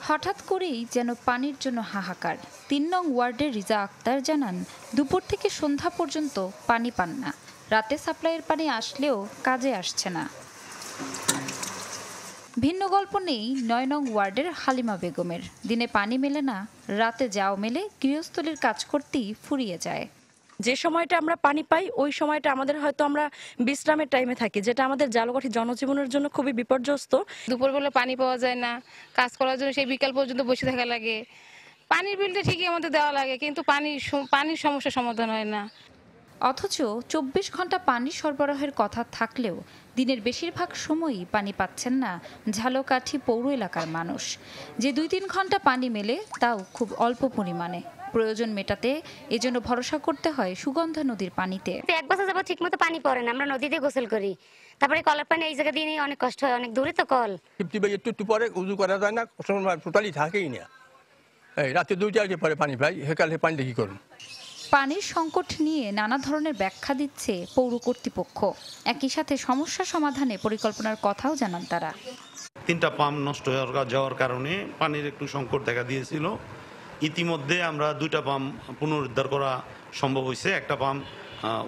হঠাৎ করেই যেন পানির জন্য হাহাকার। ৩ নং ওয়ার্ডের রিজা আক্তার জানান, দুপুর থেকে সন্ধ্যা পর্যন্ত পানি পান না। রাতে সাপ্লাইয়ের পানি আসলেও কাজে আসছে না। ভিন্ন গল্প নেই ৯ নং ওয়ার্ডের হালিমা বেগমের। দিনে পানি মেলে না, রাতে যাও মেলে গৃহস্থলীর কাজ করতেই ফুরিয়ে যায়। যে সময়টা আমরা পানি পাই ওই সময়টা আমাদের হয়তো আমরা বিশ্রামের টাইমে থাকি, যেটা আমাদের ঝালকাঠি জনজীবনের জন্য খুবই বিপর্যস্ত। দুপুরবেলা পানি পাওয়া যায় না, কাজ করার জন্য সেই বিকাল পর্যন্ত বসে থাকা লাগে। পানির বিলটা ঠিকই আমাদের দেওয়া লাগে, কিন্তু পানির সমস্যার সমাধান হয় না। অথচ ২৪ ঘন্টা পানি সরবরাহের কথা থাকলেও দিনের বেশিরভাগ সময়ই পানি পাচ্ছেন না ঝালকাঠি পৌর এলাকার মানুষ। যে ২-৩ ঘন্টা পানি মেলে তাও খুব অল্প পরিমাণে। প্রয়োজন মেটাতে এজন্য ভরসা করতে হয় সুগন্ধা নদীর পানিতে। ১ বছর যাবত ঠিকমতো পানি পড়ে না, আমরা নদীতে গোসল করি। তারপরে কলের পানি এই জায়গা দিয়ে নিয়ে অনেক কষ্ট হয়, অনেক দূরে তো কল। একটু পরে উজু করা যায় না, টোটালি থাকেই না। রাতে ২টার পরে পানি পাই, সেকালে পানি কি করুন। পানির সংকট নিয়ে নানা ধরনের ব্যাখ্যা দিচ্ছে পৌর কর্তৃপক্ষ। একই সাথে সমস্যা সমাধানে পরিকল্পনার কথাও জানান তারা। ৩টা পাম্প নষ্ট যাওয়ার কারণে পানির একটু সংকট দেখা দিয়েছিল। ইতিমধ্যে আমরা 2টা পাম্প পুনরুদ্ধার করা সম্ভব হয়েছে। একটা পাম্প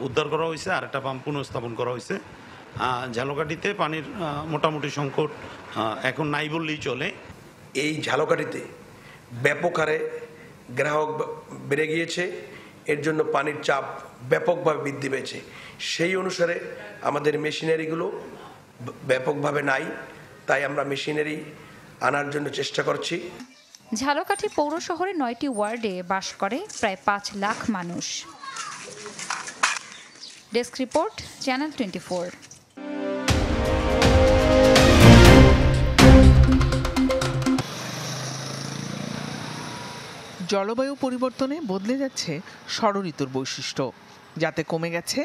উদ্ধার করা হয়েছে, আর একটা পাম্প পুনঃস্থাপন করা হয়েছে। ঝালকাঠিতে পানির মোটামুটি সংকট এখন নাই বললেই চলে। এই ঝালকাঠিতে ব্যাপক হারে গ্রাহক বেড়ে গিয়েছে, এর জন্য পানির চাপ ব্যাপকভাবে বৃদ্ধি পেয়েছে। সেই অনুসারে আমাদের মেশিনারিগুলো ব্যাপকভাবে নাই, তাই আমরা মেশিনারি আনার জন্য চেষ্টা করছি। ঝালকাঠি পৌর শহরে ৯টি ওয়ার্ডে বাস করে প্রায় ৫ লাখ মানুষ। Desk report, channel 24। জলবায়ু পরিবর্তনে বদলে যাচ্ছে ষড় ঋতুর বৈশিষ্ট্য, যাতে কমে গেছে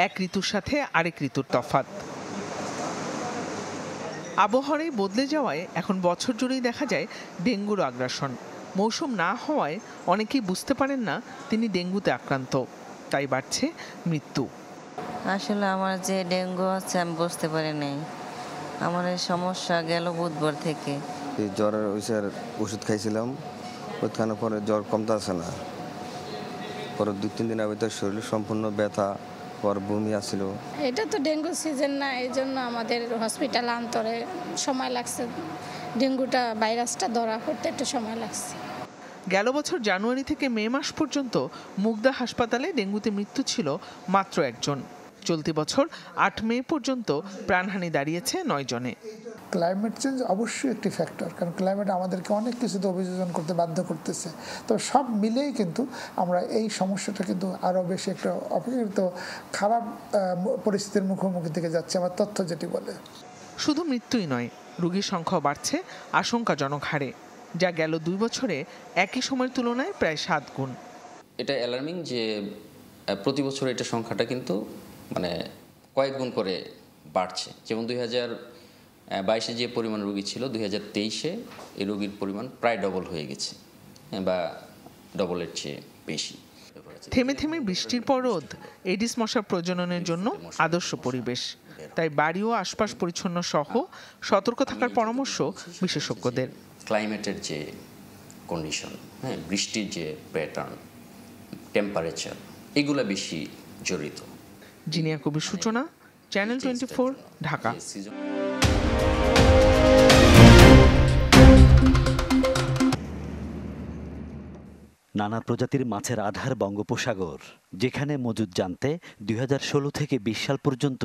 এক ঋতুর সাথে আরেক ঋতুর তফাৎ। আবহাওয়ার এই বদলে যাওয়ায় এখন বছর জুড়েই দেখা যায় ডেঙ্গুর আগ্রাসন। মৌসুম না হওয়ায় অনেকেই বুঝতে পারেন না তিনি ডেঙ্গুতে আক্রান্ত, তাই বাড়ছে মৃত্যু। আসলে আমার যে ডেঙ্গু হচ্ছে আমি বুঝতে পারি নাই। আমার এই সমস্যা গেল বুধবার থেকে। জ্বরের ওষুধ খাইছিলাম, ওষুধ খাওয়ানোর পরে জ্বর কমতে আসে না। পরে 2-3 দিনের ভিতরে শরীর সম্পূর্ণ ব্যথা, পর বমি আসছিল। এটা তো ডেঙ্গু সিজন না, এই জন্য আমাদের হসপিটাল আন্তরে সময় লাগছে। ডেঙ্গুটা ভাইরাসটা ধরা করতে একটু সময় লাগছে। গেল বছর জানুয়ারি থেকে মে মাস পর্যন্ত মুগদা হাসপাতালে ডেঙ্গুতে মৃত্যু ছিল মাত্র 1 জন। চলতি বছর 8 মে পর্যন্ত প্রাণহানি দাঁড়িয়েছে 9 জনে। ক্লাইমেট চেঞ্জ অবশ্যই একটি ফ্যাক্টর, কারণ ক্লাইমেট আমাদেরকে অনেক কিছুতে অভিযোজন করতে বাধ্য করতেছে। তো সব মিলেই কিন্তু আমরা এই সমস্যাটা কিন্তু আরও বেশি একটা অপেক্ষাকৃত খারাপ পরিস্থিতির মুখোমুখি থেকে যাচ্ছে আমার তথ্য যেটি বলে। শুধু মৃত্যুই নয়, রোগীর সংখ্যাও বাড়ছে আশঙ্কাজনক হারে, যা গেল 2 বছরে একই সময়ের তুলনায় প্রায় 7 গুণ। এটা অ্যালার্মিং যে প্রতি বছর এটা সংখ্যাটা কিন্তু মানে কয়েক গুণ করে বাড়ছে। যেমন 2022-এ যে পরিমাণ রোগী ছিল, 2023-এ এই রোগীর পরিমাণ প্রায় ডবল হয়ে গেছে, বা ডবলের চেয়ে বেশি। থেমে থেমে বৃষ্টির পর রোদ এডিস মশা প্রজননের জন্য আদর্শ পরিবেশ। তাই বাড়ি ও আশপাশ পরিচ্ছন্ন সহ সতর্ক থাকার পরামর্শ বিশেষজ্ঞদের। ক্লাইমেটের যে কন্ডিশন, বৃষ্টির যে প্যাটার্ন, টেম্পারেচার, এগুলো বেশি জড়িত। জিনিয়া কবির সূচনা, চ্যানেল 24, ঢাকা। নানা প্রজাতির মাছের আধার বঙ্গোপসাগর, যেখানে মজুদ জানতে 2016 থেকে 20 সাল পর্যন্ত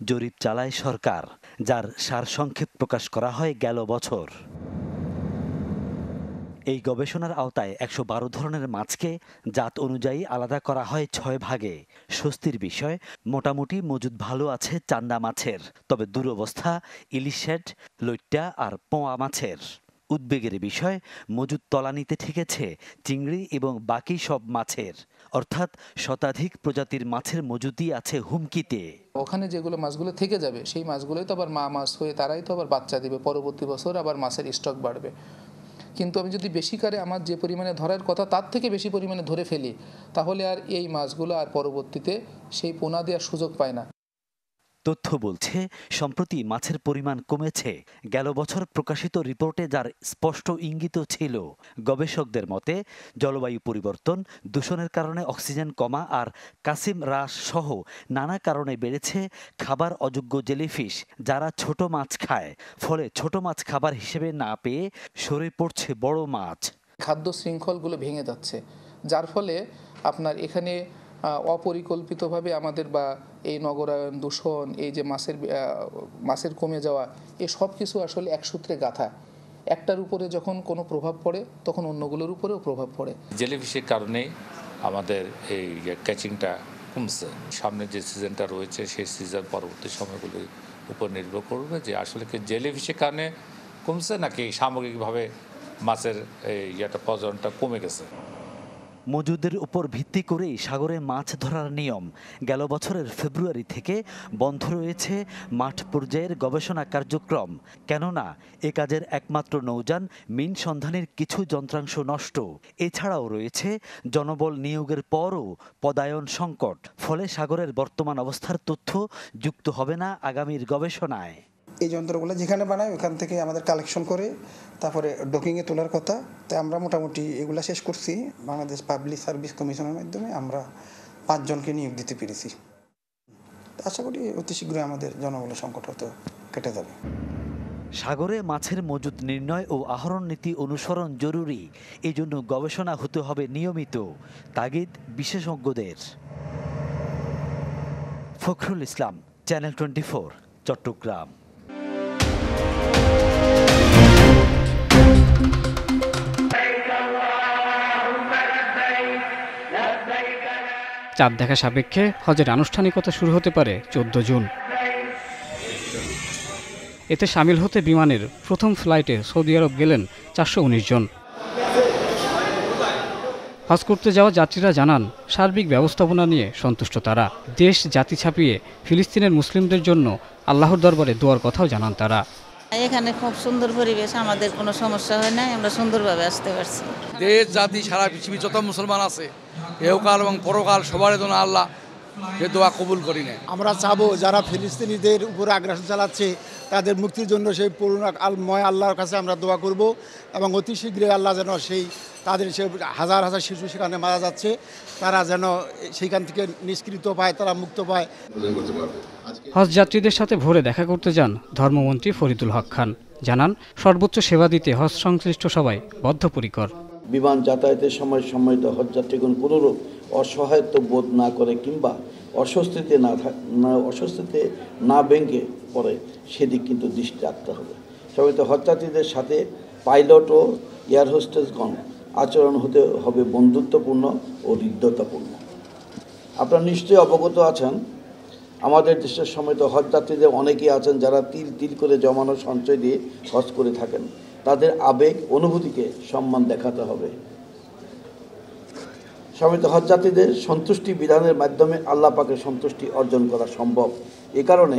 জরিপ চালায় সরকার, যার সারসংক্ষেপ প্রকাশ করা হয় গেল বছর। এই গবেষণার আওতায় 112 ধরনের মাছকে জাত অনুযায়ী আলাদা করা হয় 6 ভাগে। স্বস্তির বিষয়, মোটামুটি মজুদ ভালো আছে চান্দা মাছের, তবে দুরবস্থা ইলিশেট, লইট্টা আর পোয়া মাছের। উদ্বেগের বিষয়, মজুদ তলানিতে ঠেকেছে চিংড়ি এবং বাকি সব মাছের, অর্থাৎ শতাধিক প্রজাতির মাছের মজুদই আছে হুমকিতে। ওখানে যেগুলো মাছগুলো থেকে যাবে সেই মাছগুলোই তো আবার মা মাছ হয়ে তারাই তো আবার বাচ্চা দিবে, পরবর্তী বছর আবার মাছের স্টক বাড়বে। কিন্তু আমি যদি বেশি করে আমার যে পরিমাণে ধরার কথা তার থেকে বেশি পরিমাণে ধরে ফেলি, তাহলে আর এই মাছগুলো আর পরবর্তীতে সেই পোনা দেওয়ার সুযোগ পায় না। তথ্য বলছে সম্প্রতি মাছের পরিমাণ কমেছে। গেল বছর প্রকাশিত রিপোর্টে যার স্পষ্ট ইঙ্গিত ছিল। গবেষকদের মতে জলবায়ু পরিবর্তন, দূষণের কারণে অক্সিজেন কমা আর কাসিম হ্রাস সহ নানা কারণে বেড়েছে খাবার অযোগ্য জেলিফিশ, যারা ছোট মাছ খায়। ফলে ছোট মাছ খাবার হিসেবে না পেয়ে সরে পড়ছে বড় মাছ। খাদ্য শৃঙ্খলগুলো ভেঙে যাচ্ছে, যার ফলে আপনার এখানে অপরিকল্পিতভাবে আমাদের বা এই নগরায়ন, দূষণ, এই যে মাছের কমে যাওয়া, এই সব কিছু আসলে এক সূত্রে গাঁথা। একটার উপরে যখন কোনো প্রভাব পড়ে তখন অন্যগুলোর উপরেও প্রভাব পড়ে। জেলিফিশের কারণে আমাদের এই ক্যাচিংটা কমছে। সামনে যে সিজনটা রয়েছে সেই সিজন পরবর্তী সময়গুলির উপর নির্ভর করবে যে আসলে কি জেলিফিশের কারণে কমছে নাকি সামগ্রিকভাবে মাছের প্রজননটা কমে গেছে। মজুদের উপর ভিত্তি করেই সাগরে মাছ ধরার নিয়ম। গেল বছরের ফেব্রুয়ারি থেকে বন্ধ রয়েছে মাঠ পর্যায়ের গবেষণা কার্যক্রম। কেননা এ কাজের একমাত্র নৌযান মিন সন্ধানের কিছু যন্ত্রাংশ নষ্ট। এছাড়াও রয়েছে জনবল নিয়োগের পরও পদায়ন সংকট। ফলে সাগরের বর্তমান অবস্থার তথ্য যুক্ত হবে না আগামীর গবেষণায়। এই যন্ত্রগুলো যেখানে বানায় ওখান থেকে আমাদের কালেকশন করে তারপরে ডকিংয়ে তোলার কথা। তাই আমরা মোটামুটি এগুলো শেষ করছি। বাংলাদেশ পাবলিক সার্ভিস কমিশনের মাধ্যমে আমরা 5 জনকে নিয়োগ দিতে পেরেছি। আশা করি অতি শীঘ্রই আমাদের জনবলের সংকট হয়তো কেটে যাবে। সাগরে মাছের মজুদ নির্ণয় ও আহরণ নীতি অনুসরণ জরুরি। এজন্য গবেষণা হতে হবে নিয়মিত, তাগিদ বিশেষজ্ঞদের। ফখরুল ইসলাম, চ্যানেল 24, চট্টগ্রাম। চাঁদ দেখা সাপেক্ষে হজের আনুষ্ঠানিকতা শুরু হতে পারে 14 জুন। এতে সামিল হতে বিমানের প্রথম ফ্লাইটে সৌদি আরব গেলেন 419 জন। হজ করতে যাওয়া যাত্রীরা জানান সার্বিক ব্যবস্থাপনা নিয়ে সন্তুষ্ট তারা। দেশ জাতি ছাপিয়ে ফিলিস্তিনের মুসলিমদের জন্য আল্লাহর দরবারে দোয়ার কথাও জানান তারা। এখানে খুব সুন্দর পরিবেশ, আমাদের কোনো সমস্যা হয় না, আমরা সুন্দরভাবে আসতে পারছি। দেশ জাতি সারা পৃথিবী যত মুসলমান আছে এহকাল এবং পরকাল সবার জন্য আল্লাহ এ দোয়া কবুল করি না। আমরা চাবো যারা ফিলিস্তিনিদের উপরে আগ্রাসন চালাচ্ছে তাদের মুক্তির জন্য সেই পূর্ণময় আল্লাহর কাছে আমরা দোয়া করব এবং অতি শীঘ্রই আল্লাহ যেন তাদের হাজার হাজার শিশু সেখানে মারা যাচ্ছে, তারা যেন সেইখান থেকে নিষ্কৃত পায়, তারা মুক্ত পায়। হজ যাত্রীদের সাথে ভোরে দেখা করতে যান ধর্মমন্ত্রী ফরিদুল হক খান। জানান সর্বোচ্চ সেবা দিতে হজ সংশ্লিষ্ট সবাই বদ্ধপরিকর। বিমান যাতায়াতের সময় সম্মানিত হজযাত্রীগণ কোনোরূপ অসহায়ত্ব বোধ না করে কিংবা অস্বস্তিতে না ভেঙে পড়ে সেদিক কিন্তু দৃষ্টি রাখতে হবে। সম্মানিত হজযাত্রীদের সাথে পাইলট ও এয়ার হোস্টেসগণ আচরণ হতে হবে বন্ধুত্বপূর্ণ ও হৃদ্যতাপূর্ণ। আপনারা নিশ্চয়ই অবগত আছেন আমাদের দেশের সম্মানিত হজযাত্রীদের অনেকেই আছেন যারা তিল তিল করে জমানো সঞ্চয় দিয়ে হজ করে থাকেন। তাদের আবেগ অনুভূতিকে সম্মান দেখাতে হবে। সম্মানিত হজযাত্রীদের সন্তুষ্টি বিধানের মাধ্যমে আল্লাহ পাকের সন্তুষ্টি অর্জন করা সম্ভব। এ কারণে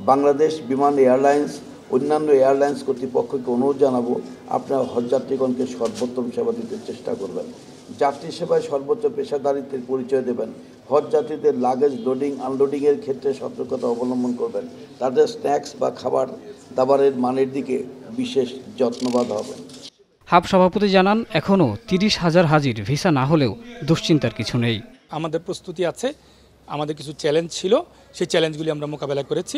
বাংলাদেশ বিমান এয়ারলাইন্স অন্যান্য এয়ারলাইন্স কর্তৃপক্ষকে অনুরোধ জানাবো আপনারা হজযাত্রীগণকে সর্বোত্তম সেবা দিতে চেষ্টা করবেন। যাত্রী সেবায় সর্বোচ্চ পেশাদারিত্বের পরিচয় দেবেন। হজযাত্রীদের লাগেজ লোডিং আনলোডিংয়ের ক্ষেত্রে সতর্কতা অবলম্বন করবেন। তাদের স্ন্যাক্স বা খাবার দাবারের মানের দিকে বিশেষ যত্নবান হবেন। হাব সভাপতি জানান এখনও 30,000 হাজির ভিসা না হলেও দুশ্চিন্তার কিছু নেই। আমাদের প্রস্তুতি আছে, আমাদের কিছু চ্যালেঞ্জ ছিল, সেই চ্যালেঞ্জগুলি আমরা মোকাবেলা করেছি।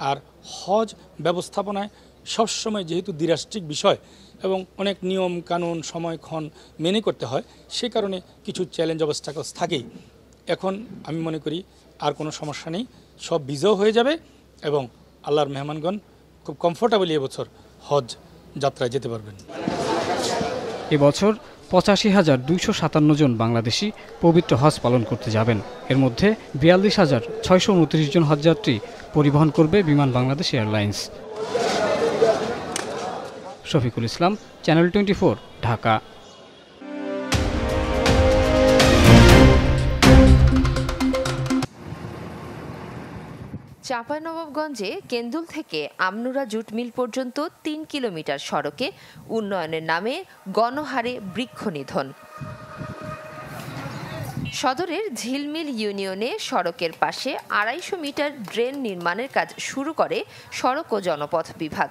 আর হজ ব্যবস্থাপনায় সবসময় যেহেতু দ্বিরাষ্ট্রিক বিষয় এবং অনেক নিয়ম কানুন সময়ক্ষণ মেনে করতে হয়, সে কারণে কিছু চ্যালেঞ্জ অবস্টাকলস থাকেই। এখন আমি মনে করি আর কোনো সমস্যা নেই, সব ভিসাও হয়ে যাবে এবং আল্লাহর মেহমানগণ খুব কমফোর্টেবলি এবছর হজ যাত্রায় যেতে পারবেন। এবছর 85,257 জন বাংলাদেশি পবিত্র হজ পালন করতে যাবেন। এর মধ্যে 42,629 জন হজযাত্রী পরিবহন করবে বিমান বাংলাদেশ এয়ারলাইন্স। শফিকুল ইসলাম, চ্যানেল 24, ঢাকা। চাঁপাইনবাবগঞ্জে কেন্দুল থেকে আমনুরা জুট মিল পর্যন্ত 3 কিলোমিটার সড়কে উন্নয়নের নামে গণহারে বৃক্ষ নিধন। সদরের ঝিলমিল ইউনিয়নে সড়কের পাশে ২৫০ মিটার ড্রেন নির্মাণের কাজ শুরু করে সড়ক ও জনপথ বিভাগ।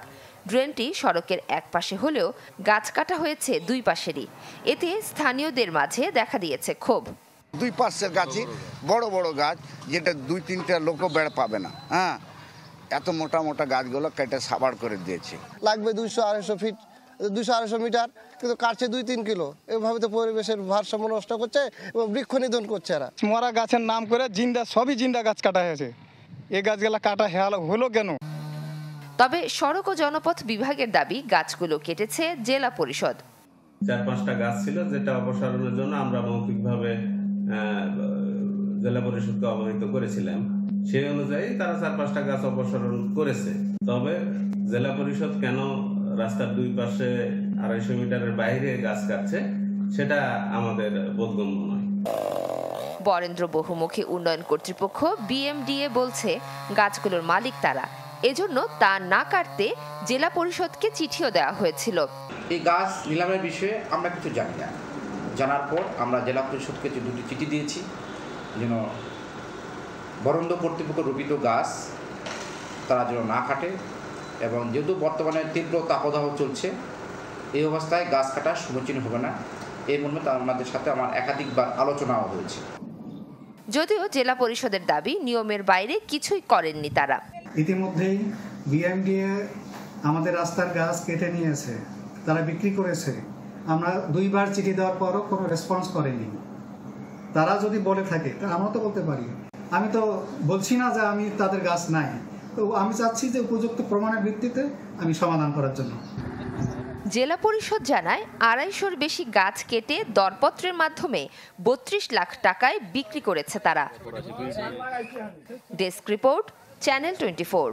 ড্রেনটি সড়কের এক পাশে হলেও গাছ কাটা হয়েছে দুই পাশেরই। এতে স্থানীয়দের মাঝে দেখা দিয়েছে ক্ষোভ। দুই পাশের গাছই বড় বড় গাছ, যেটা ২-৩টা লোকও বেড়া পাবে না। হ্যাঁ, এত মোটা মোটা গাছগুলো কেটে সাবাড় করে দিয়েছে। লাগবে 200-250 ফিট, 200-250 মিটার, কিন্তু কাটছে 2-3 কিলো। এভাবে তো পরিবেশের ভারসাম্য নষ্ট করছে এবং বৃক্ষ নিধন করছে এরা। মরা গাছের নাম করে জিন্দা, সবই জিন্দা গাছ কাটা হয়েছে। এই গাছগুলো কাটা হলো কেন? তবে সড়ক ও জনপথ বিভাগের দাবি গাছগুলো কেটেছে জেলা পরিষদ। 4-5টা গাছ ছিল, যেটা অপসারণের জন্য আমরা মৌখিকভাবে জেলা পরিষদকে অবহিত করেছিলাম। সেই অনুযায়ী তারা 4-5টা গাছ অপসারণ করেছে। তবে জেলা পরিষদ কেন রাস্তার দুই পাশে 250 মিটারের বাইরে গাছ কাটছে, সেটা আমাদের বোধগম্য নয়। বরেন্দ্র বহুমুখী উন্নয়ন কর্তৃপক্ষ BMDA বলছে গাছগুলোর মালিক তারা, এজন্য তা না কাটতে জেলা পরিষদকে চিঠিও দেওয়া হয়েছিল। এই গাছ নিলামের বিষয়ে আমরা কিছু জানি না। জানার পর আমরা জেলা পরিষদকে 2টি চিঠি দিয়েছি যেন বরেন্দ্র কর্তৃপক্ষ রোপিত গাছ তারা যেন না কাটে, এবং যেহেতু বর্তমানে তীব্র তাপদাহ চলছে, এই অবস্থায় গাছ কাটা সমীচীন হবে না। এই মর্মে আমাদের সাথে আমার একাধিকবার আলোচনাও হয়েছে। যদিও জেলা পরিষদের দাবি নিয়মের বাইরে কিছুই করেননি তারা। ইতিমধ্যেই BMDA আমাদের রাস্তার গাছ কেটে নিয়েছে, তারা বিক্রি করেছে। আমরা 2বার চিঠি দেওয়ার পরও কোনো রেসপন্স করেনি। তারা যদি বলে থাকে তা আমরা তো বলতে পারি। আমি তো বলছি না যে আমি তাদের গাছ নাই, তো আমি চাচ্ছি যে উপযুক্ত প্রমাণের ভিত্তিতে আমি সমাধান করার জন্য। জেলা পরিষদ জানায় 250-র বেশি গাছ কেটে দরপত্রের মাধ্যমে 32 লাখ টাকায় বিক্রি করেছে তারা। Desk report, channel 24।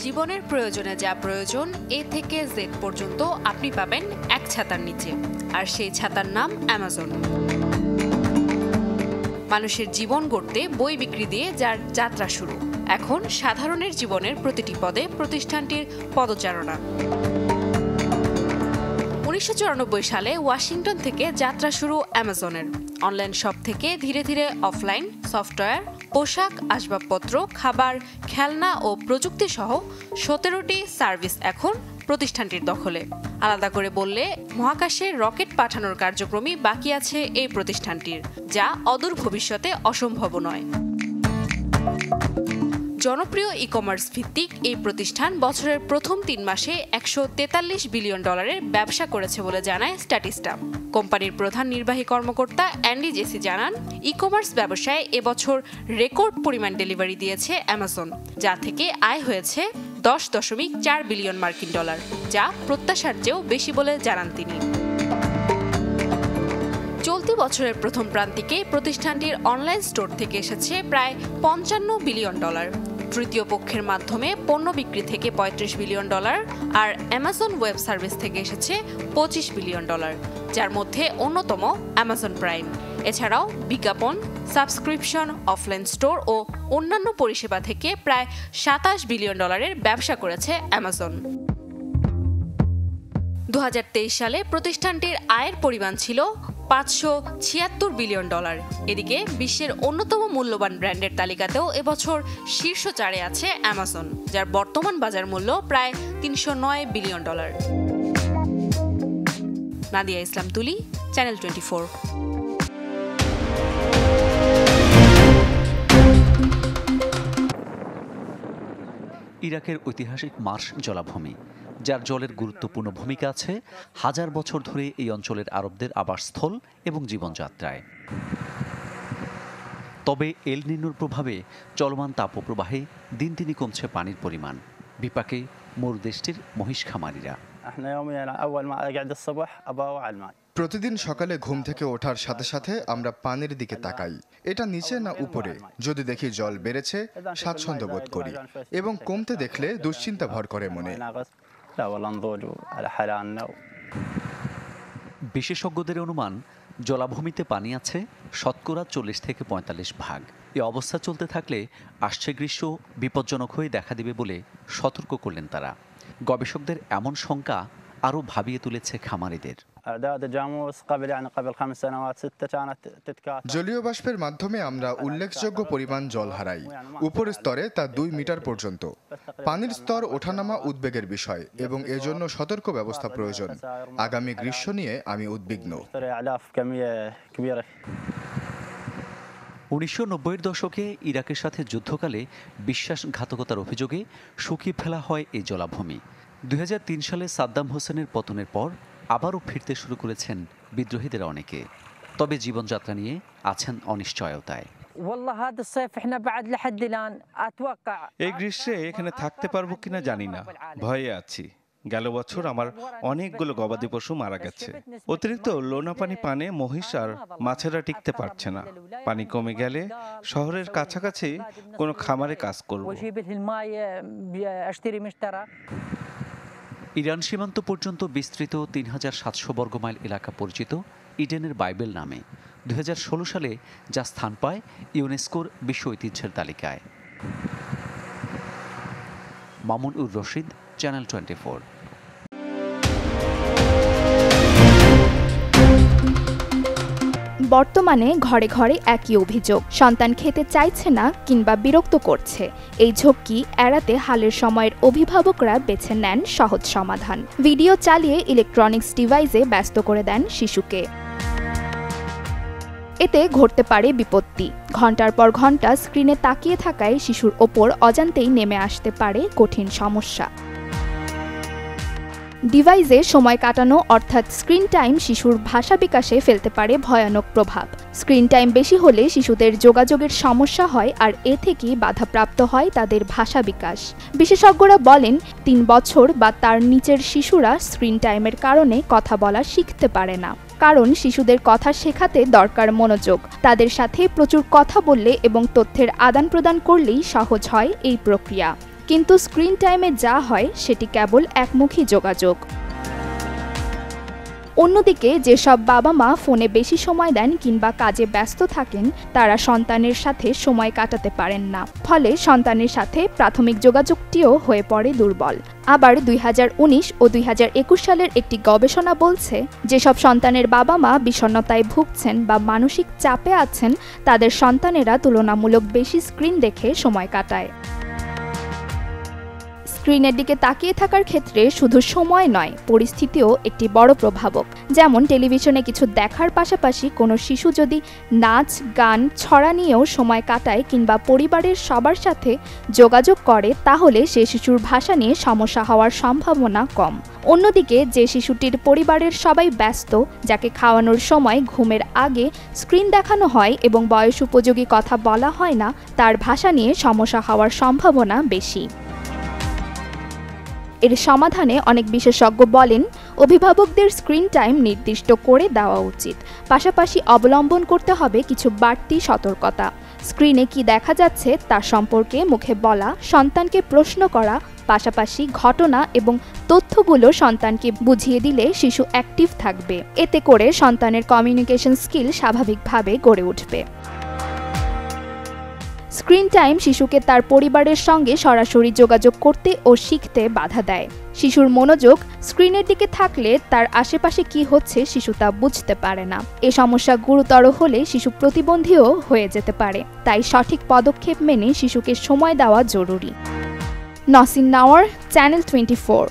জীবনের প্রয়োজনে যা প্রয়োজন এ থেকে জেড পর্যন্ত আপনি পাবেন এক ছাতার নিচে, আর সেই ছাতার নাম অ্যামাজন। মানুষের জীবন গড়তে বই বিক্রি দিয়ে যার যাত্রা শুরু, এখন সাধারণের জীবনের প্রতিটি পদে প্রতিষ্ঠানটির পদচারণা। 1994 সালে ওয়াশিংটন থেকে যাত্রা শুরু অ্যামাজনের। অনলাইন শপ থেকে ধীরে ধীরে অফলাইন সফটওয়্যার, পোশাক, আসবাবপত্র, খাবার, খেলনা ও প্রযুক্তি সহ 17টি সার্ভিস এখন প্রতিষ্ঠানটির দখলে। আলাদা করে বললে মহাকাশে রকেট পাঠানোর কার্যক্রমই বাকি আছে এই প্রতিষ্ঠানটির, যা অদূর ভবিষ্যতে অসম্ভব নয়। জনপ্রিয় ই-কমার্স ভিত্তিক এই প্রতিষ্ঠান বছরের প্রথম 3 মাসে $143 বিলিয়ন ব্যবসা করেছে বলে জানায় স্ট্যাটিস্টা। কোম্পানির প্রধান নির্বাহী কর্মকর্তা অ্যান্ডি জেসি জানান, ই-কমার্স ব্যবসায় এবছর রেকর্ড পরিমাণ ডেলিভারি দিয়েছে অ্যামাজন, যা থেকে আয় হয়েছে $10.4 বিলিয়ন, যা প্রত্যাশার চেয়েও বেশি বলে জানান তিনি। চলতি বছরের প্রথম প্রান্তিকে প্রতিষ্ঠানটির অনলাইন স্টোর থেকে এসেছে প্রায় $55 বিলিয়ন, তৃতীয় পক্ষের মাধ্যমে পণ্য বিক্রি থেকে $35 বিলিয়ন, আর অ্যামাজন ওয়েব সার্ভিস থেকে এসেছে $25 বিলিয়ন, যার মধ্যে অন্যতম অ্যামাজন প্রাইম। এছাড়াও বিজ্ঞাপন, সাবস্ক্রিপশন, অফলাইন স্টোর ও অন্যান্য পরিষেবা থেকে প্রায় $27 বিলিয়ন ব্যবসা করেছে অ্যামাজন। 2023 সালে প্রতিষ্ঠানটির আয়ের পরিমাণ ছিল $576 বিলিয়ন। এদিকে বিশ্বের অন্যতম মূল্যবান ব্র্যান্ডের তালিকাতেও এবছর শীর্ষ 4-এ আছে অ্যামাজন, যার বর্তমান বাজার মূল্য প্রায় $309 বিলিয়ন। নাদিয়া ইসলাম তুলি, চ্যানেল 24। ইরাকের ঐতিহাসিক মার্শ জলাভূমি, যার জলের গুরুত্বপূর্ণ ভূমিকা আছে হাজার বছর ধরে এই অঞ্চলের আরবদের আবাসস্থল এবং জীবনযাত্রায়। তবে এল নিনোর প্রভাবে চলমান তাপপ্রবাহে দিন দিনই কমছে পানির পরিমাণ। বিপাকে মরুদেশটির মহিষ খামারিরা। প্রতিদিন সকালে ঘুম থেকে ওঠার সাথে সাথে আমরা পানির দিকে তাকাই, এটা নিচে না উপরে। যদি দেখি জল বেড়েছে স্বাচ্ছন্দ্য বোধ করি, এবং কমতে দেখলে দুশ্চিন্তা ভর করে মনে। বিশেষজ্ঞদের অনুমান, জলাভূমিতে পানি আছে 40% থেকে 45%। এ অবস্থা চলতে থাকলে আসছে গ্রীষ্ম বিপজ্জনক হয়ে দেখা দেবে বলে সতর্ক করলেন তারা। গবেষকদের এমন শঙ্কা আরও ভাবিয়ে তুলেছে খামারিদের। জলীয় বাষ্পের মাধ্যমে আমরা উল্লেখযোগ্য পরিমাণ জল হারাই। উপরের স্তরে তা 2 মিটার পর্যন্ত। পানির স্তর ওঠানামা উদ্বেগের বিষয় এবং এজন্য সতর্ক ব্যবস্থা প্রয়োজন। আগামী গ্রীষ্ম নিয়ে আমি উদ্বিগ্ন। 1990-এর দশকে ইরাকের সাথে যুদ্ধকালে বিশ্বাসঘাতকতার অভিযোগে শুকিয়ে ফেলা হয় এই জলাভূমি। 2003 সালে সাদ্দাম হোসেনের পতনের পর আবারও ফিরতে শুরু করেছেন বিদ্রোহীদের অনেকে। তবে জীবনযাত্রা নিয়ে আছেন অনিশ্চয়তায়। এই গ্রীষ্মে এখানে থাকতে পারবো কিনা জানি না, ভয়ে আছি। গেল বছর আমার অনেকগুলো গবাদি পশু মারা গেছে। অতিরিক্ত লোনা পানি পানে মহিষ আর মাছেরা টিকতে পারছে না। পানি কমে গেলে শহরের কাছাকাছি কোনো খামারে কাজ করব। ইরান সীমান্ত পর্যন্ত বিস্তৃত 3700 বর্গমাইল এলাকা পরিচিত ইডেনের বাইবেল নামে 2016 সালে যা স্থান পায় ইউনেস্কোর বিশ্ব ঐতিহ্যের তালিকায়। মামুন উর রশিদ, চ্যানেল 24। বর্তমানে ঘরে ঘরে একই অভিযোগ, সন্তান খেতে চাইছে না কিংবা বিরক্ত করছে। এই ঝক্কি এড়াতে হালের সময়ের অভিভাবকরা বেছে নেন সহজ সমাধান। ভিডিও চালিয়ে ইলেকট্রনিক্স ডিভাইসে ব্যস্ত করে দেন শিশুকে। এতে ঘটতে পারে বিপত্তি। ঘন্টার পর ঘন্টা স্ক্রিনে তাকিয়ে থাকায় শিশুর ওপর অজান্তেই নেমে আসতে পারে কঠিন সমস্যা। ডিভাইসে সময় কাটানো অর্থাৎ স্ক্রিন টাইম শিশুর ভাষা বিকাশে ফেলতে পারে ভয়ানক প্রভাব। স্ক্রিন টাইম বেশি হলে শিশুদের যোগাযোগের সমস্যা হয় আর এ থেকেই বাধাপ্রাপ্ত হয় তাদের ভাষা বিকাশ। বিশেষজ্ঞরা বলেন 3 বছর বা তার নিচের শিশুরা স্ক্রিন টাইমের কারণে কথা বলা শিখতে পারে না। কারণ শিশুদের কথা শেখাতে দরকার মনোযোগ। তাদের সাথে প্রচুর কথা বললে এবং তথ্যের আদান প্রদান করলেই সহজ হয় এই প্রক্রিয়া। কিন্তু স্ক্রিন টাইমে যা হয় সেটি কেবল একমুখী যোগাযোগ। অন্যদিকে যেসব বাবা মা ফোনে বেশি সময় দেন কিংবা কাজে ব্যস্ত থাকেন তারা সন্তানের সাথে সময় কাটাতে পারেন না। ফলে সন্তানের সাথে প্রাথমিক যোগাযোগটিও হয়ে পড়ে দুর্বল। আবার 2019 ও 2021 সালের একটি গবেষণা বলছে যেসব সন্তানের বাবা মা বিষণ্ণতায় ভুগছেন বা মানসিক চাপে আছেন তাদের সন্তানেরা তুলনামূলক বেশি স্ক্রিন দেখে সময় কাটায়। স্ক্রিনের দিকে তাকিয়ে থাকার ক্ষেত্রে শুধু সময় নয়, পরিস্থিতিও একটি বড় প্রভাবক। যেমন টেলিভিশনে কিছু দেখার পাশাপাশি কোনো শিশু যদি নাচ, গান, ছড়া নিয়েও সময় কাটায় কিংবা পরিবারের সবার সাথে যোগাযোগ করে তাহলে সে শিশুর ভাষা নিয়ে সমস্যা হওয়ার সম্ভাবনা কম। অন্যদিকে যে শিশুটির পরিবারের সবাই ব্যস্ত, যাকে খাওয়ানোর সময় ঘুমের আগে স্ক্রিন দেখানো হয় এবং বয়স উপযোগী কথা বলা হয় না, তার ভাষা নিয়ে সমস্যা হওয়ার সম্ভাবনা বেশি। এর সমাধানে অনেক বিশেষজ্ঞ বলেন অভিভাবকদের স্ক্রিন টাইম নির্দিষ্ট করে দেওয়া উচিত। পাশাপাশি অবলম্বন করতে হবে কিছু বাড়তি সতর্কতা। স্ক্রিনে কি দেখা যাচ্ছে তা সম্পর্কে মুখে বলা, সন্তানকে প্রশ্ন করা, পাশাপাশি ঘটনা এবং তথ্যগুলো সন্তানকে বুঝিয়ে দিলে শিশু অ্যাক্টিভ থাকবে। এতে করে সন্তানের কমিউনিকেশন স্কিল স্বাভাবিকভাবে গড়ে উঠবে। স্ক্রিন টাইম শিশুকে তার পরিবারের সঙ্গে সরাসরি যোগাযোগ করতে ও শিখতে বাধা দেয়। শিশুর মনোযোগ স্ক্রিনের দিকে থাকলে তার আশেপাশে কি হচ্ছে শিশু তা বুঝতে পারে না। এ সমস্যা গুরুতর হলে শিশু প্রতিবন্ধীও হয়ে যেতে পারে। তাই সঠিক পদক্ষেপ মেনে শিশুকে সময় দেওয়া জরুরি। নসিন নাওয়ার, চ্যানেল 24।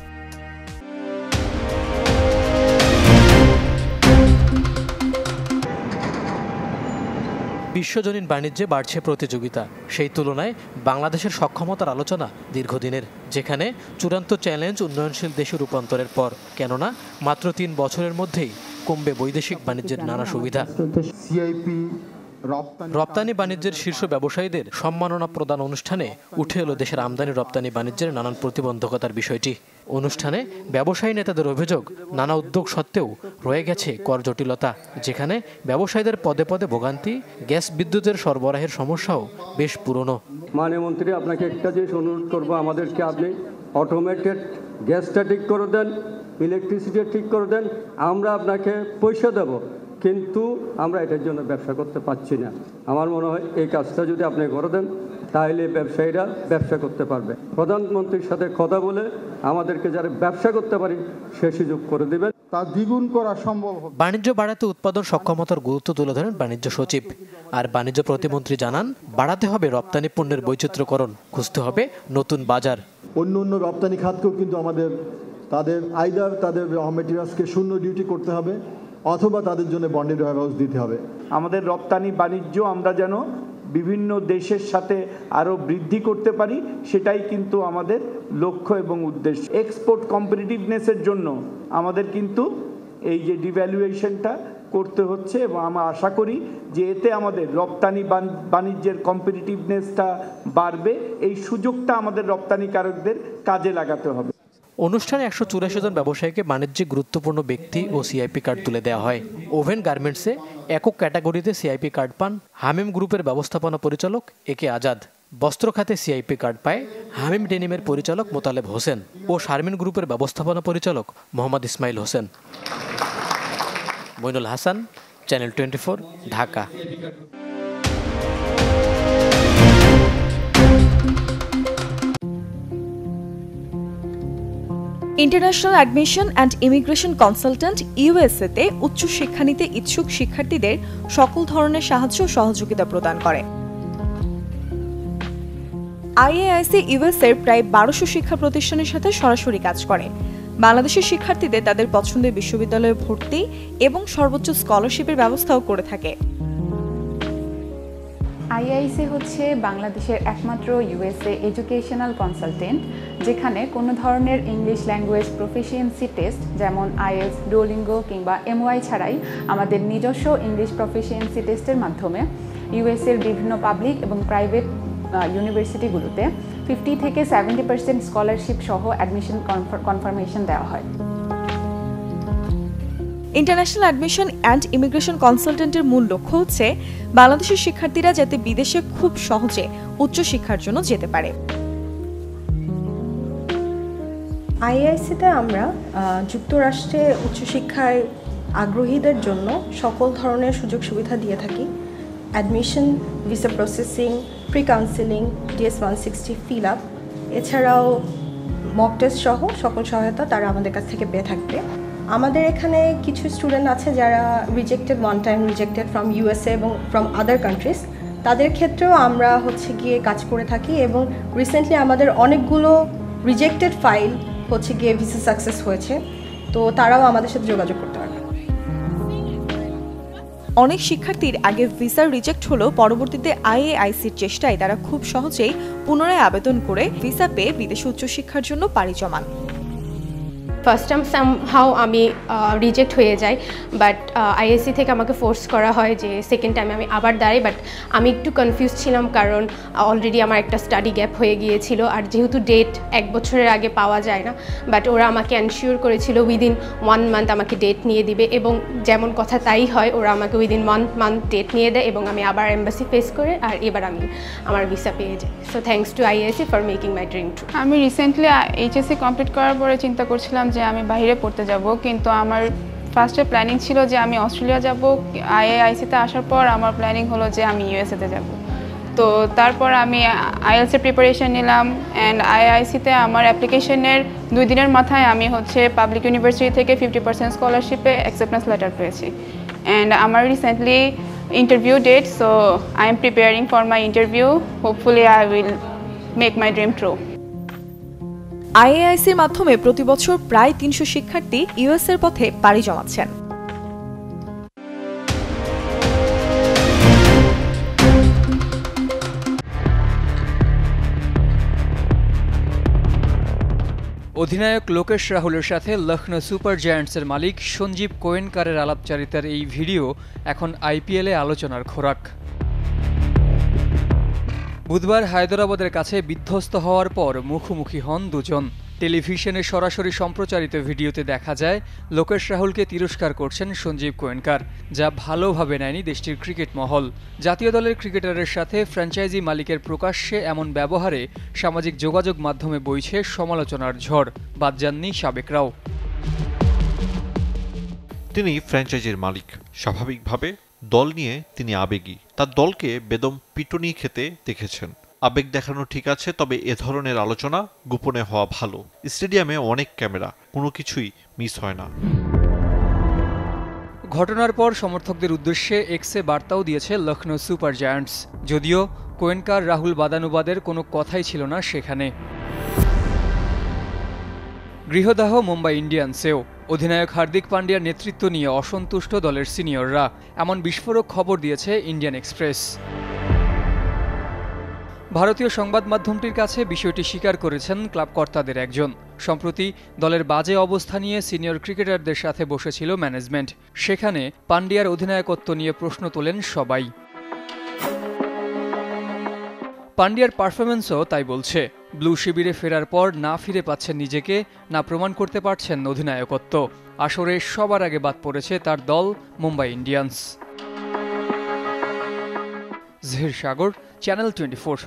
বিশ্বজনীন বাণিজ্যে বাড়ছে প্রতিযোগিতা। সেই তুলনায় বাংলাদেশের সক্ষমতার আলোচনা দীর্ঘদিনের, যেখানে চূড়ান্ত চ্যালেঞ্জ উন্নয়নশীল দেশে রূপান্তরের পর। কেননা মাত্র 3 বছরের মধ্যেই কমবে বৈদেশিক বাণিজ্যের নানা সুবিধা। রপ্তানি বাণিজ্যের শীর্ষ ব্যবসায়ীদের সম্মাননা প্রদান অনুষ্ঠানে উঠে এলো দেশের আমদানি রপ্তানি বাণিজ্যের নানান প্রতিবন্ধকতার বিষয়টি। অনুষ্ঠানে ব্যবসায়ী নেতাদের অভিযোগ, নানা উদ্যোগ সত্ত্বেও রয়ে গেছে কর জটিলতা, যেখানে ব্যবসায়ীদের পদে পদে ভোগান্তি, গ্যাস বিদ্যুতের সরবরাহের সমস্যাও বেশ পুরনো। মাননীয় মন্ত্রী, আপনাকে একটা জিনিস অনুরোধ করবো, আমাদেরকে আপনি অটোমেটেড গ্যাসটা ঠিক করে দেন, ইলেকট্রিসিটি ঠিক করে দেন, আমরা আপনাকে পয়সা দেব, কিন্তু আমরা এটার জন্য ব্যবসা করতে পারছি না। আমার মনে হয় এই কাজটা যদি আপনি করে দেন তাহলে ব্যবসায়ীরা ব্যবসা করতে পারবে। প্রধানমন্ত্রীর সাথে কথা বলে আমাদেরকে যারা ব্যবসা করতে পারি সে সুযোগ করে দেবেন, তা দ্বিগুণ করা সম্ভব হবে। বাণিজ্য বাড়াতে উৎপাদন সক্ষমতার গুরুত্ব তুলে ধরেন বাণিজ্য সচিব। আর বাণিজ্য প্রতিমন্ত্রী জানান, বাড়াতে হবে রপ্তানি পণ্যের বৈচিত্র্যকরণ, খুঁজতে হবে নতুন বাজার। অন্য অন্য রপ্তানি খাতকেও কিন্তু আমাদের তাদের র মেটেরিয়ালসকে শূন্য ডিউটি করতে হবে, অথবা তাদের জন্য বন্ডেড ওয়ারহাউস দিতে হবে। আমাদের রপ্তানি বাণিজ্য আমরা যেন বিভিন্ন দেশের সাথে আরও বৃদ্ধি করতে পারি, সেটাই কিন্তু আমাদের লক্ষ্য এবং উদ্দেশ্য। এক্সপোর্ট কম্পিটিটিভনেসের জন্য আমাদের কিন্তু এই যে ডিভ্যালুয়েশনটা করতে হচ্ছে, এবং আমরা আশা করি যে এতে আমাদের রপ্তানি বাণিজ্যের কম্পিটিটিভনেসটা বাড়বে। এই সুযোগটা আমাদের রপ্তানিকারকদের কাজে লাগাতে হবে। অনুষ্ঠানে 184 জন ব্যবসায়ীকে বাণিজ্যিক গুরুত্বপূর্ণ ব্যক্তি ও সিআইপি কার্ড তুলে দেওয়া হয়। ওভেন গার্মেন্টসে একক ক্যাটাগরিতে সিআইপি কার্ড পান হামিম গ্রুপের ব্যবস্থাপনা পরিচালক একে আজাদ। বস্ত্র খাতে সিআইপি কার্ড পায় হামিম ডেনিমের পরিচালক মোতালেব হোসেন ও শারমিন গ্রুপের ব্যবস্থাপনা পরিচালক Mohammad Ismail Hossain. Mainul Hasan, channel 24, Dhaka. International admission and immigration consultant ইউএসএতে উচ্চ শিক্ষা নিতে ইচ্ছুক শিক্ষার্থীদের সকল ধরনের সাহায্য ও সহযোগিতা প্রদান করে। আইএআইসি ইউএসএর প্রায় 1200 শিক্ষা প্রতিষ্ঠানের সাথে সরাসরি কাজ করে। বাংলাদেশের শিক্ষার্থীদের তাদের পছন্দের বিশ্ববিদ্যালয়ে ভর্তি এবং সর্বোচ্চ স্কলারশিপের ব্যবস্থাও করে থাকে। আইআইসি হচ্ছে বাংলাদেশের একমাত্র ইউএসএ এডুকেশনাল কনসালটেন্ট, যেখানে কোনো ধরনের ইংলিশ ল্যাঙ্গুয়েজ প্রফিসিয়েন্সি টেস্ট যেমন আইএলটিএস, ডুওলিঙ্গো কিংবা এমওআই ছাড়াই আমাদের নিজস্ব ইংলিশ প্রফিসিয়েন্সি টেস্টের মাধ্যমে ইউএসএর বিভিন্ন পাবলিক এবং প্রাইভেট ইউনিভার্সিটিগুলোতে 50 থেকে 70% স্কলারশিপ সহ অ্যাডমিশন কনফার্মেশন দেওয়া হয়। ইন্টারন্যাশনাল অ্যাডমিশন অ্যান্ড ইমিগ্রেশন কনসালটেন্টের মূল লক্ষ্য হচ্ছে বাংলাদেশের শিক্ষার্থীরা যাতে বিদেশে খুব সহজে উচ্চশিক্ষার জন্য যেতে পারে। আইআইসিতে আমরা যুক্তরাষ্ট্রে উচ্চশিক্ষায় আগ্রহীদের জন্য সকল ধরনের সুযোগ সুবিধা দিয়ে থাকি। Admission, visa processing, pre counselling, DS 160 fill up, এছাড়াও মক টেস্ট সহ সকল সহায়তা তারা আমাদের কাছ থেকে পেয়ে থাকবে। আমাদের এখানে কিছু স্টুডেন্ট আছে যারা rejected, one time rejected from USA এবং ফ্রম আদার কান্ট্রিজ, তাদের ক্ষেত্রেও আমরা গিয়ে কাজ করে থাকি এবং রিসেন্টলি আমাদের অনেকগুলো রিজেক্টেড ফাইল গিয়ে ভিসা সাকসেস হয়েছে, তো তারাও আমাদের সাথে যোগাযোগ করতে পারবে। অনেক শিক্ষার্থীর আগে ভিসা রিজেক্ট হলেও পরবর্তীতে আইএআইসির চেষ্টায় তারা খুব সহজেই পুনরায় আবেদন করে ভিসা পেয়ে বিদেশে উচ্চশিক্ষার জন্য পাড়ি জমান। ফার্স্ট টাইম সামহাউ আমি রিজেক্ট হয়ে যাই, বাট আইএসসি থেকে আমাকে ফোর্স করা হয় যে সেকেন্ড টাইমে আমি আবার দাঁড়াই। বাট আমি একটু কনফিউজ ছিলাম, কারণ অলরেডি আমার একটা স্টাডি গ্যাপ হয়ে গিয়েছিল, আর যেহেতু ডেট 1 বছরের আগে পাওয়া যায় না, বাট ওরা আমাকে এনশিওর করেছিল উইদিন 1 মান্থ আমাকে ডেট নিয়ে দিবে, এবং যেমন কথা তাই হয়, ওরা আমাকে উইদিন 1 মান্থ ডেট নিয়ে দেয় এবং আমি আবার এম্বাসি ফেস করে আর এবার আমি আমার ভিসা পেয়ে যাই। So thanks to ISC for making my dream true. আমি রিসেন্টলি এইচএসসি কমপ্লিট করার পরে চিন্তা করছিলাম যে আমি বাইরে পড়তে যাব, কিন্তু আমার ফার্স্টে প্ল্যানিং ছিল যে আমি অস্ট্রেলিয়া যাব। আইএআইসিতে আসার পর আমার প্ল্যানিং হলো যে আমি ইউএসএতে যাব। তো তারপর আমি আইএলটিএস প্রিপারেশন নিলাম, অ্যান্ড আইআইসিতে আমার অ্যাপ্লিকেশনের 2 দিনের মাথায় আমি পাবলিক ইউনিভার্সিটি থেকে 50% স্কলারশিপে অ্যাকসেপ্টেন্স লেটার পেয়েছি। অ্যান্ড আমার recently interview date, so I am preparing for my interview. Hopefully I will make my dream true. আইএআইসির মাধ্যমে প্রতি বছর প্রায় 300 শিক্ষার্থী ইউএসএর পথে পাড়ি জমাচ্ছেন। অধিনায়ক লোকেশ রাহুলের সাথে লখনৌ সুপার জায়ান্টসের মালিক সঞ্জীব কোয়েনকারের আলাপচারিতার এই ভিডিও এখন আইপিএলে আলোচনার খোরাক। বুধবার হায়দরাবাদের কাছে বিধ্বস্ত হওয়ার পর মুখোমুখি হন দুজন। টেলিভিশনে সরাসরি সম্প্রচারিত ভিডিওতে দেখা যায় লোকেশ রাহুলকে তিরস্কার করছেন সঞ্জীব কোয়েনকার, যা ভালোভাবে নেয়নি দেশটির ক্রিকেট মহল। জাতীয় দলের ক্রিকেটারের সাথে ফ্র্যাঞ্চাইজি মালিকের প্রকাশ্যে এমন ব্যবহারে সামাজিক যোগাযোগ মাধ্যমে বইছে সমালোচনার ঝড়, বাদ যাননি সাবেকরাও। তিনি ফ্র্যাঞ্চাইজির মালিক, স্বাভাবিকভাবে দল নিয়ে তিনি আবেগী। তার দলকে বেদম পিটুনি খেতে দেখেছেন। আবেগ দেখানো ঠিক আছে, তবে এ ধরনের আলোচনা গোপনে হওয়া ভালো। স্টেডিয়ামে অনেক ক্যামেরা, কোনো কিছুই মিস হয় না। ঘটনার পর সমর্থকদের উদ্দেশ্যে এক্সে বার্তাও দিয়েছে লখনৌ সুপার জায়ান্টস, যদিও কোয়েনকার রাহুল বাদানুবাদের কোনো কথাই ছিল না সেখানে। গৃহদাহ মুম্বাই ইন্ডিয়ান্সেও অধিনায়ক হার্দিক পান্ডিয়ার নেতৃত্ব নিয়ে অসন্তুষ্ট দলের সিনিয়ররা, এমন বিস্ফোরক খবর দিয়েছে ইন্ডিয়ান এক্সপ্রেস। ভারতীয় সংবাদ মাধ্যমটির কাছে বিষয়টি স্বীকার করেছেন ক্লাব কর্তাদের একজন। সম্প্রতি দলের বাজে অবস্থা নিয়ে সিনিয়র ক্রিকেটারদের সাথে বসেছিল ম্যানেজমেন্ট, সেখানে পান্ডিয়ার অধিনায়কত্ব নিয়ে প্রশ্ন তোলেন সবাই। পান্ডিয়ার পারফরম্যান্সও তাই বলছে। ব্লু শিবিরে ফেরার পর না ফিরে পাচ্ছেন নিজেকে, না প্রমাণ করতে পারছেন অধিনায়কত্ব। আসরে সবার আগে বাদ পড়েছে তার দল মুম্বাই ইন্ডিয়ান্স। জহির সাগর, চ্যানেল 24।